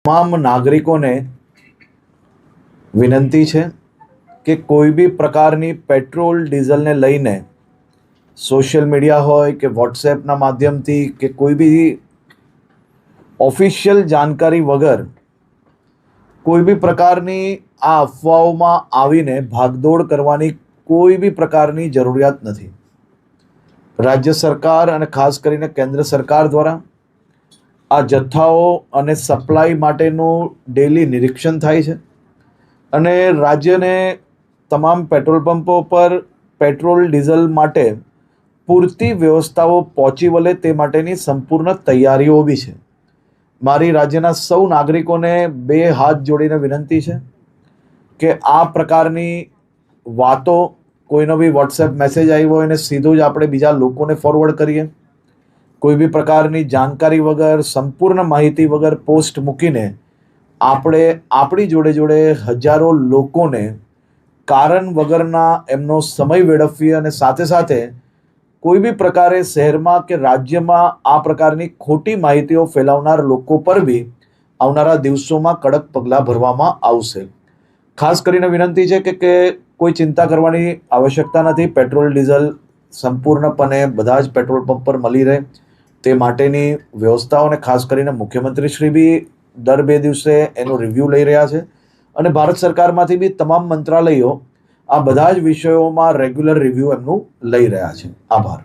તમામ નાગરિકોને વિનંતી છે કે કોઈ બી પ્રકારની પેટ્રોલ ડીઝલને લઈને સોશિયલ મીડિયા હોય કે વોટ્સએપના માધ્યમથી કે કોઈ બી ઓફિશિયલ જાણકારી વગર કોઈ બી પ્રકારની આ અફવાઓમાં આવીને ભાગદોડ કરવાની કોઈ બી પ્રકારની જરૂરિયાત નથી. રાજ્ય સરકાર અને ખાસ કરીને કેન્દ્ર સરકાર દ્વારા આ જથ્થાઓ અને સપ્લાય માટેનું ડેલી નિરીક્ષણ થાય છે અને રાજ્યને તમામ પેટ્રોલ પંપો પર પેટ્રોલ ડીઝલ માટે પૂરતી વ્યવસ્થાઓ પહોંચી વળે તે માટેની સંપૂર્ણ તૈયારીઓ બી છે. મારી રાજ્યના સૌ નાગરિકોને બે હાથ જોડીને વિનંતી છે કે આ પ્રકારની વાતો કોઈનો બી વોટ્સએપ મેસેજ આવ્યો હોય ને સીધું જ આપણે બીજા લોકોને ફોરવર્ડ કરીએ, કોઈ બી પ્રકારની જાણકારી વગર સંપૂર્ણ માહિતી વગર પોસ્ટ મૂકીને આપણે આપણી જોડે જોડે હજારો લોકોને કારણ વગરના એમનો સમય વેડફીએ અને સાથે સાથે કોઈ બી પ્રકારે શહેરમાં કે રાજ્યમાં આ પ્રકારની ખોટી માહિતીઓ ફેલાવનાર લોકો પર બી આવનારા દિવસોમાં કડક પગલાં ભરવામાં આવશે. ખાસ કરીને વિનંતી છે કે કોઈ ચિંતા કરવાની આવશ્યકતા નથી. પેટ્રોલ ડીઝલ સંપૂર્ણપણે બધા જ પેટ્રોલ પંપ પર મળી રહે તે માટેની વ્યવસ્થાઓને ખાસ કરીને મુખ્યમંત્રી શ્રી બી દર 2 દિવસે એનું રિવ્યૂ લઈ રહ્યા છે અને ભારત સરકારમાંથી બી તમામ મંત્રાલયો આ બધા જ વિષયોમાં રેગ્યુલર રિવ્યૂ એમનું લઈ રહ્યા છે. આભાર.